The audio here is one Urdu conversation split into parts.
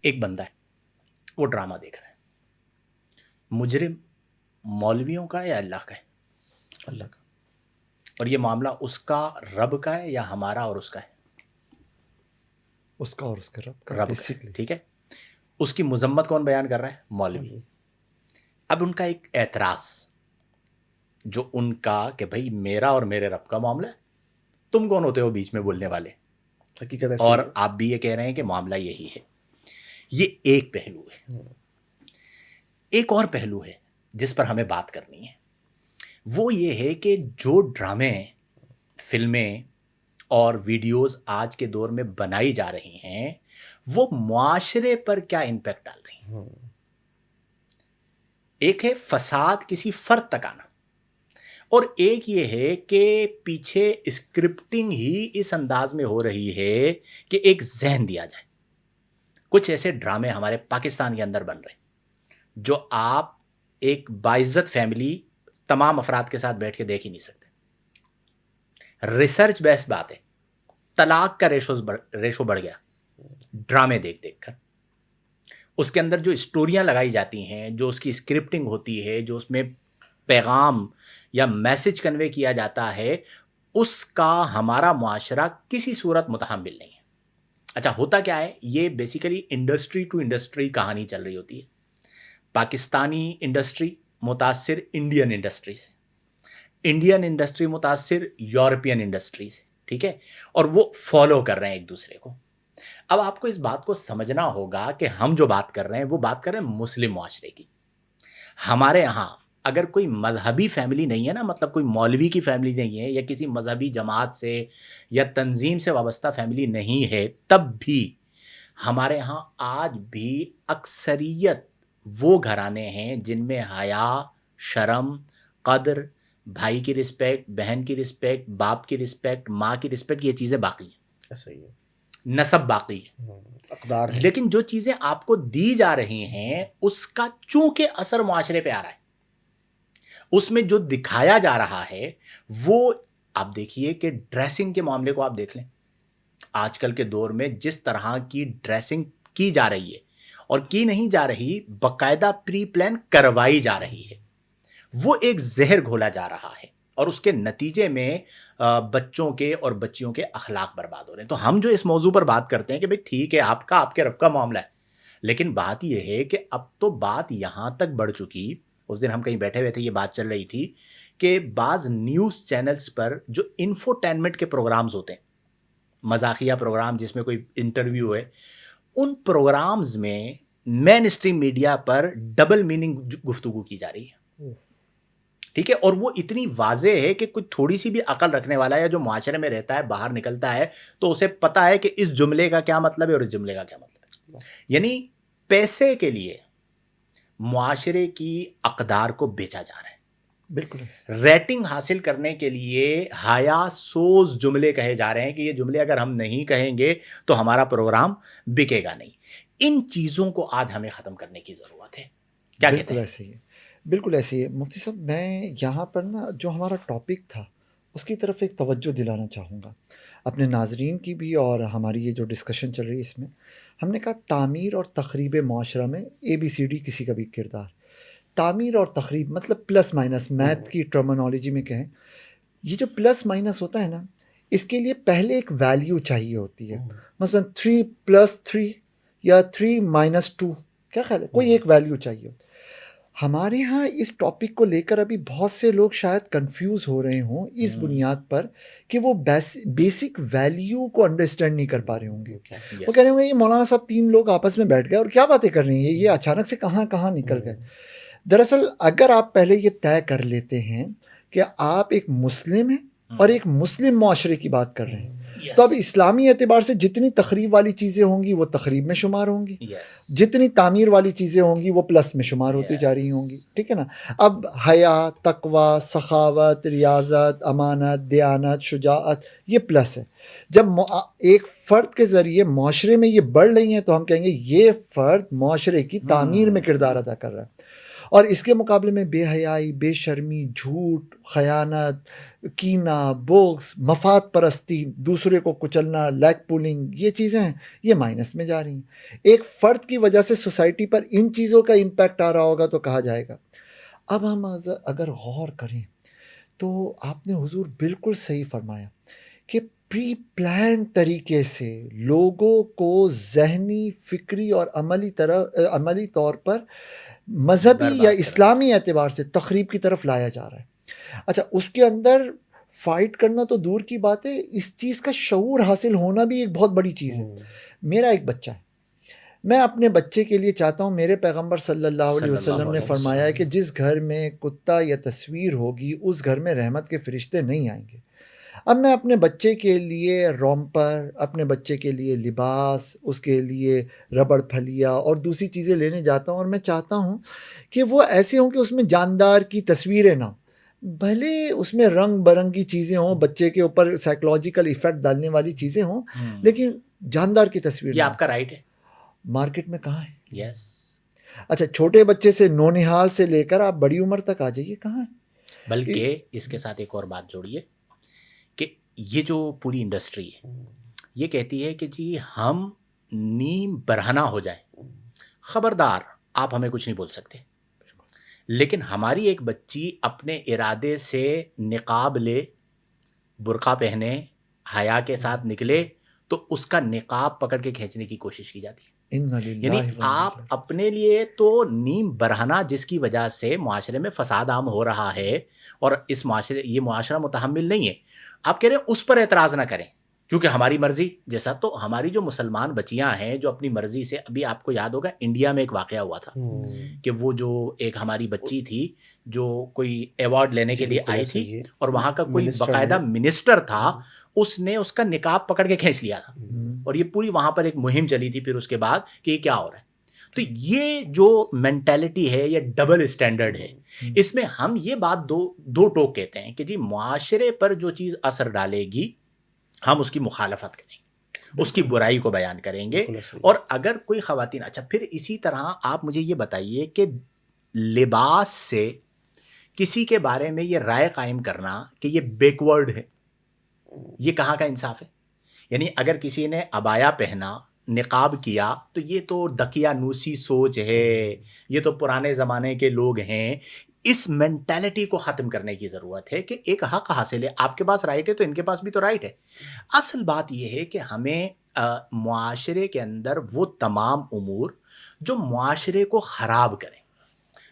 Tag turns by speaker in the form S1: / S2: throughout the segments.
S1: ایک بندہ ہے وہ ڈرامہ دیکھ رہا ہے، مجرم مولویوں کا ہے یا اللہ کا ہے؟
S2: اللہ کا.
S1: اور یہ معاملہ اس کا رب کا ہے یا ہمارا اور اس کا ہے؟
S2: اس کا اور اس کے رب کا
S1: رب کا ہے.
S2: بیسکلی.
S1: ٹھیک ہے، اس کی مذمت کون بیان کر رہا ہے؟ مولوی. اب ان کا ایک اعتراض جو ان کا کہ بھائی میرا اور میرے رب کا معاملہ ہے، تم کون ہوتے ہو بیچ میں بولنے والے؟
S2: حقیقت ایسی
S1: اور
S2: ہے.
S1: آپ بھی یہ کہہ رہے ہیں کہ معاملہ یہی ہے. یہ ایک پہلو ہے. ایک اور پہلو ہے جس پر ہمیں بات کرنی ہے، وہ یہ ہے کہ جو ڈرامے، فلمیں اور ویڈیوز آج کے دور میں بنائی جا رہی ہیں وہ معاشرے پر کیا امپیکٹ ڈال رہی ہیں. ایک ہے فساد کسی فرد تک آنا، اور ایک یہ ہے کہ پیچھے اسکرپٹنگ ہی اس انداز میں ہو رہی ہے کہ ایک ذہن دیا جائے. کچھ ایسے ڈرامے ہمارے پاکستان کے اندر بن رہے ہیں جو آپ ایک باعزت فیملی تمام افراد کے ساتھ بیٹھ کے دیکھ ہی نہیں سکتے. ریسرچ بیسڈ بات ہے، طلاق کا ریشو بڑھ گیا ڈرامے دیکھ دیکھ کر. اس کے اندر جو اسٹوریاں لگائی جاتی ہیں، جو اس کی اسکرپٹنگ ہوتی ہے، جو اس میں پیغام یا میسج کنوے کیا جاتا ہے، اس کا ہمارا معاشرہ کسی صورت متحمل نہیں ہے. اچھا ہوتا کیا ہے، یہ بیسیکلی انڈسٹری ٹو انڈسٹری کہانی چل رہی ہوتی ہے. پاکستانی انڈسٹری متاثر انڈین انڈسٹری سے، انڈین انڈسٹری متاثر یورپین انڈسٹری سے. ٹھیک ہے، اور وہ فالو کر رہے ہیں ایک دوسرے کو. اب آپ کو اس بات کو سمجھنا ہوگا کہ ہم جو بات کر رہے ہیں وہ بات کر رہے ہیں مسلم معاشرے کی. ہمارے یہاں اگر کوئی مذہبی فیملی نہیں ہے نا، مطلب کوئی مولوی کی فیملی نہیں ہے یا کسی مذہبی جماعت سے یا تنظیم سے وابستہ فیملی نہیں ہے، تب بھی ہمارے یہاں آج بھی اکثریت وہ گھرانے ہیں جن میں حیا، شرم، قدر، بھائی کی رسپیکٹ، بہن کی رسپیکٹ، باپ کی رسپیکٹ، ماں کی رسپیکٹ، یہ چیزیں باقی ہیں.
S2: ایسا ہی ہے.
S1: نسب باقی ہے.
S2: اقدار ہے.
S1: لیکن جو چیزیں آپ کو دی جا رہی ہیں اس کا چونکہ اثر معاشرے پہ آ رہا ہے، اس میں جو دکھایا جا رہا ہے وہ آپ دیکھیے کہ ڈریسنگ کے معاملے کو آپ دیکھ لیں. آج کل کے دور میں جس طرح کی ڈریسنگ کی جا رہی ہے، اور کی نہیں جا رہی، باقاعدہ پری پلان کروائی جا رہی ہے، وہ ایک زہر گھولا جا رہا ہے، اور اس کے نتیجے میں بچوں کے اور بچیوں کے اخلاق برباد ہو رہے ہیں. تو ہم جو اس موضوع پر بات کرتے ہیں کہ بھئی ٹھیک ہے آپ کا، آپ کے رب کا معاملہ ہے، لیکن بات یہ ہے کہ اب تو بات یہاں تک بڑھ چکی. اس دن ہم کہیں بیٹھے ہوئے تھے، یہ بات چل رہی تھی کہ بعض نیوز چینلز پر جو انفوٹینمنٹ کے پروگرامز ہوتے ہیں، مزاحیہ پروگرام جس میں کوئی انٹرویو ہے، ان پروگرامز میں مین اسٹریم میڈیا پر ڈبل میننگ گفتگو کی جا رہی ہے. ٹھیک ہے، اور وہ اتنی واضح ہے کہ کوئی تھوڑی سی بھی عقل رکھنے والا ہے یا جو معاشرے میں رہتا ہے باہر نکلتا ہے تو اسے پتا ہے کہ اس جملے کا کیا مطلب ہے اور اس جملے کا کیا مطلب ہے. یعنی پیسے کے لیے معاشرے کی اقدار کو بیچا جا رہا ہے.
S2: بالکل.
S1: ریٹنگ حاصل کرنے کے لیے حیا سوز جملے کہے جا رہے ہیں کہ یہ جملے اگر ہم نہیں کہیں گے تو ہمارا پروگرام بکے گا نہیں. ان چیزوں کو آج ہمیں ختم کرنے کی ضرورت ہے. کیا کہتے ہیں؟
S2: بالکل ایسے ہی ہے. بالکل ایسے ہی ہے مفتی صاحب. میں یہاں پر نا جو ہمارا ٹاپک تھا اس کی طرف ایک توجہ دلانا چاہوں گا اپنے ناظرین کی بھی، اور ہماری یہ جو ڈسکشن چل رہی ہے اس میں ہم نے کہا تعمیر اور تخریب معاشرہ میں ABCD کسی کا بھی کردار. تعمیر اور تخریب مطلب پلس مائنس، میتھ کی ٹرمنالوجی میں کہیں، یہ جو پلس مائنس ہوتا ہے نا، اس کے لیے پہلے ایک ویلیو چاہیے ہوتی ہے. مثلا 3+3 یا 3-2، کیا خیال ہے، کوئی ایک ویلیو چاہیے. ہمارے ہاں اس ٹاپک کو لے کر ابھی بہت سے لوگ شاید کنفیوز ہو رہے ہوں اس بنیاد پر کہ وہ بیسک ویلیو کو انڈرسٹینڈ نہیں کر پا رہے ہوں گے. وہ کہہ رہے ہوں گے یہ مولانا صاحب 3 لوگ آپس میں بیٹھ گئے اور کیا باتیں کر رہے ہیں، یہ اچانک سے کہاں نکل گئے. دراصل اگر آپ پہلے یہ طے کر لیتے ہیں کہ آپ ایک مسلم ہیں اور ایک مسلم معاشرے کی بات کر رہے ہیں، تو اب اسلامی اعتبار سے جتنی تخریب والی چیزیں ہوں گی وہ تخریب میں شمار ہوں گی، جتنی تعمیر والی چیزیں ہوں گی وہ پلس میں شمار ہوتی جا رہی ہوں گی. ٹھیک ہے نا. اب حیا، تقوی، سخاوت، ریاضت، امانت، دیانت، شجاعت، یہ پلس ہے. جب ایک فرد کے ذریعے معاشرے میں یہ بڑھ رہی ہیں تو ہم کہیں گے یہ فرد معاشرے کی تعمیر میں کردار ادا کر رہا ہے. اور اس کے مقابلے میں بے حیائی، بے شرمی، جھوٹ، خیانت، کینہ، بغض، مفاد پرستی، دوسرے کو کچلنا، لیگ پولنگ، یہ چیزیں ہیں، یہ مائنس میں جا رہی ہیں۔ ایک فرد کی وجہ سے سوسائٹی پر ان چیزوں کا امپیکٹ آ رہا ہوگا تو کہا جائے گا۔ اب ہم اگر غور کریں تو آپ نے حضور بالکل صحیح فرمایا کہ پری پلان طریقے سے لوگوں کو ذہنی، فکری اور عملی طور پر مذہبی یا
S1: برباد کرا۔
S2: اسلامی اعتبار سے تخریب کی طرف لایا جا رہا ہے۔ اچھا، اس کے اندر فائٹ کرنا تو دور کی بات ہے، اس چیز کا شعور حاصل ہونا بھی ایک بہت بڑی چیز ہے۔ میرا ایک بچہ ہے، میں اپنے بچے کے لیے چاہتا ہوں، میرے پیغمبر صلی اللہ علیہ
S1: صلی اللہ
S2: وسلم نے
S1: علیہ
S2: فرمایا ہے
S1: وسلم۔
S2: کہ جس گھر میں کتا یا تصویر ہوگی اس گھر میں رحمت کے فرشتے نہیں آئیں گے۔ اب میں اپنے بچے کے لیے رومپر، اپنے بچے کے لیے لباس، اس کے لیے ربڑ پھلیاں اور دوسری چیزیں لینے جاتا ہوں، اور میں چاہتا ہوں کہ وہ ایسے ہوں کہ اس میں جاندار کی تصویریں نہ ہوں، بھلے اس میں رنگ برنگی چیزیں ہوں، بچے کے اوپر سائیکولوجیکل ایفیکٹ ڈالنے والی چیزیں ہوں، لیکن جاندار کی تصویر
S1: یہ
S2: نہ
S1: آپ کا رائٹ ہے۔
S2: ہو۔ مارکیٹ میں کہاں ہے؟
S1: یس۔
S2: اچھا، چھوٹے بچے سے نونہال سے لے کر آپ بڑی عمر تک آ جائیے، کہاں ہے؟
S1: بلکہ اس کے ساتھ ایک اور بات جوڑیے کہ یہ جو پوری انڈسٹری ہے یہ کہتی ہے کہ جی ہم نیم برہنہ ہو جائیں، خبردار آپ ہمیں کچھ نہیں بول سکتے، لیکن ہماری ایک بچی اپنے ارادے سے نقاب لے، برقع پہنے، حیا کے ساتھ نکلے تو اس کا نقاب پکڑ کے کھینچنے کی کوشش کی جاتی ہے۔
S2: اِنَّا
S1: یعنی
S2: لِلَّهِ وَإِنَّا
S1: آپ
S2: إِلَيْهِ
S1: اپنے لیے تو نیم برہنہ جس کی وجہ سے معاشرے میں فساد عام ہو رہا ہے اور اس معاشرے یہ معاشرہ متحمل نہیں ہے، آپ کہہ رہے ہیں اس پر اعتراض نہ کریں کیونکہ ہماری مرضی جیسا، تو ہماری جو مسلمان بچیاں ہیں جو اپنی مرضی سے، ابھی آپ کو یاد ہوگا انڈیا میں ایک واقعہ ہوا تھا کہ وہ جو ایک ہماری بچی تھی جو کوئی ایوارڈ لینے کے لیے آئی تھی اور وہاں کا کوئی باقاعدہ منسٹر تھا، اس نے اس کا نقاب پکڑ کے کھینچ لیا تھا اور یہ پوری وہاں پر ایک مہم چلی تھی پھر اس کے بعد کہ یہ کیا ہو رہا ہے۔ تو یہ جو مینٹیلٹی ہے یہ ڈبل اسٹینڈرڈ ہے، اس میں ہم یہ بات دو ٹوک کہتے ہیں کہ جی معاشرے پر جو چیز اثر ڈالے گی ہم اس کی مخالفت کریں گے، اس کی برائی کو بیان کریں گے، اور اگر کوئی خواتین، اچھا پھر اسی طرح آپ مجھے یہ بتائیے کہ لباس سے کسی کے بارے میں یہ رائے قائم کرنا کہ یہ بیکورڈ ہے، یہ کہاں کا انصاف ہے؟ یعنی اگر کسی نے عبایا پہنا، نقاب کیا تو یہ تو دقیانوسی سوچ ہے، یہ تو پرانے زمانے کے لوگ ہیں۔ اس مینٹیلٹی کو ختم کرنے کی ضرورت ہے کہ ایک حق حاصل ہے، آپ کے پاس رائٹ ہے تو ان کے پاس بھی تو رائٹ ہے۔ اصل بات یہ ہے کہ ہمیں معاشرے کے اندر وہ تمام امور جو معاشرے کو خراب کریں،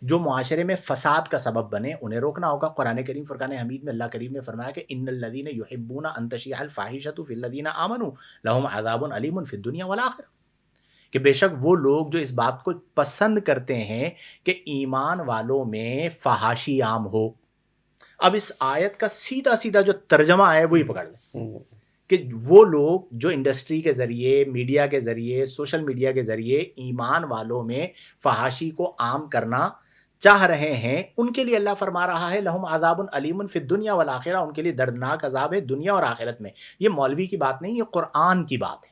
S1: جو معاشرے میں فساد کا سبب بنے، انہیں روکنا ہوگا۔ قرآن کریم فرقان حمید میں اللہ کریم نے فرمایا کہ ان الذین یحبون ان تشیع الفاحشۃ فی الذین آمنوا لہم عذاب علیم فی الدنیا والآخرہ، کہ بے شک وہ لوگ جو اس بات کو پسند کرتے ہیں کہ ایمان والوں میں فحاشی عام ہو۔ اب اس آیت کا سیدھا سیدھا جو ترجمہ ہے وہی پکڑ لیں کہ وہ لوگ جو انڈسٹری کے ذریعے، میڈیا کے ذریعے، سوشل میڈیا کے ذریعے ایمان والوں میں فحاشی کو عام کرنا چاہ رہے ہیں، ان کے لیے اللہ فرما رہا ہے لہم عذاب علیم فی الدنیا والآخرہ، ان کے لیے دردناک عذاب ہے دنیا اور آخرت میں۔ یہ مولوی کی بات نہیں، یہ قرآن کی بات ہے،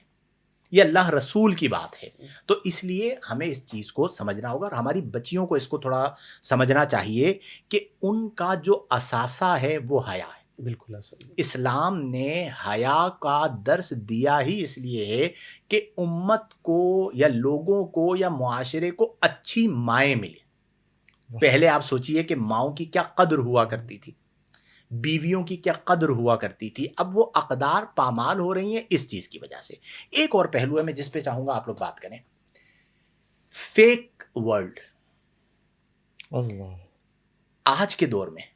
S1: یہ اللہ رسول کی بات ہے۔ تو اس لیے ہمیں اس چیز کو سمجھنا ہوگا اور ہماری بچیوں کو اس کو تھوڑا سمجھنا چاہیے کہ ان کا جو اثاثہ ہے وہ حیا ہے۔
S3: بالکل اصل
S1: اسلام نے حیا کا درس دیا ہی اس لیے ہے کہ امت کو یا لوگوں کو یا معاشرے کو اچھی مائیں ملے۔ پہلے آپ سوچئے کہ ماؤں کی کیا قدر ہوا کرتی تھی، بیویوں کی کیا قدر ہوا کرتی تھی، اب وہ اقدار پامال ہو رہی ہیں اس چیز کی وجہ سے۔ ایک اور پہلو ہے میں جس پہ چاہوں گا آپ لوگ بات کریں، فیک ورلڈ۔
S2: اللہ،
S1: آج کے دور میں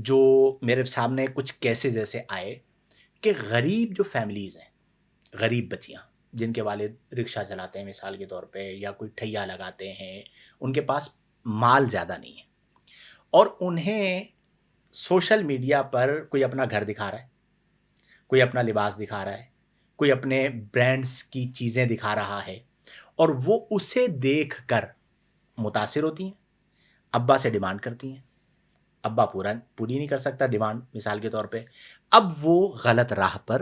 S1: جو میرے سامنے کچھ کیسز ایسے آئے کہ غریب جو فیملیز ہیں، غریب بچیاں جن کے والد رکشہ چلاتے ہیں مثال کے طور پہ، یا کوئی ٹھیا لگاتے ہیں، ان کے پاس مال زیادہ نہیں ہے، اور انہیں سوشل میڈیا پر کوئی اپنا گھر دکھا رہا ہے، کوئی اپنا لباس دکھا رہا ہے، کوئی اپنے برانڈز کی چیزیں دکھا رہا ہے، اور وہ اسے دیکھ کر متاثر ہوتی ہیں، ابا سے ڈیمانڈ کرتی ہیں، ابا پوری نہیں کر سکتا ڈیمانڈ مثال کے طور پہ، اب وہ غلط راہ پر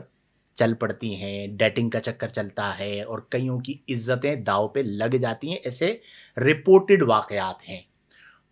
S1: چل پڑتی ہیں، ڈیٹنگ کا چکر چلتا ہے اور کئیوں کی عزتیں داؤ پہ لگ جاتی ہیں۔ ایسے رپورٹڈ واقعات ہیں۔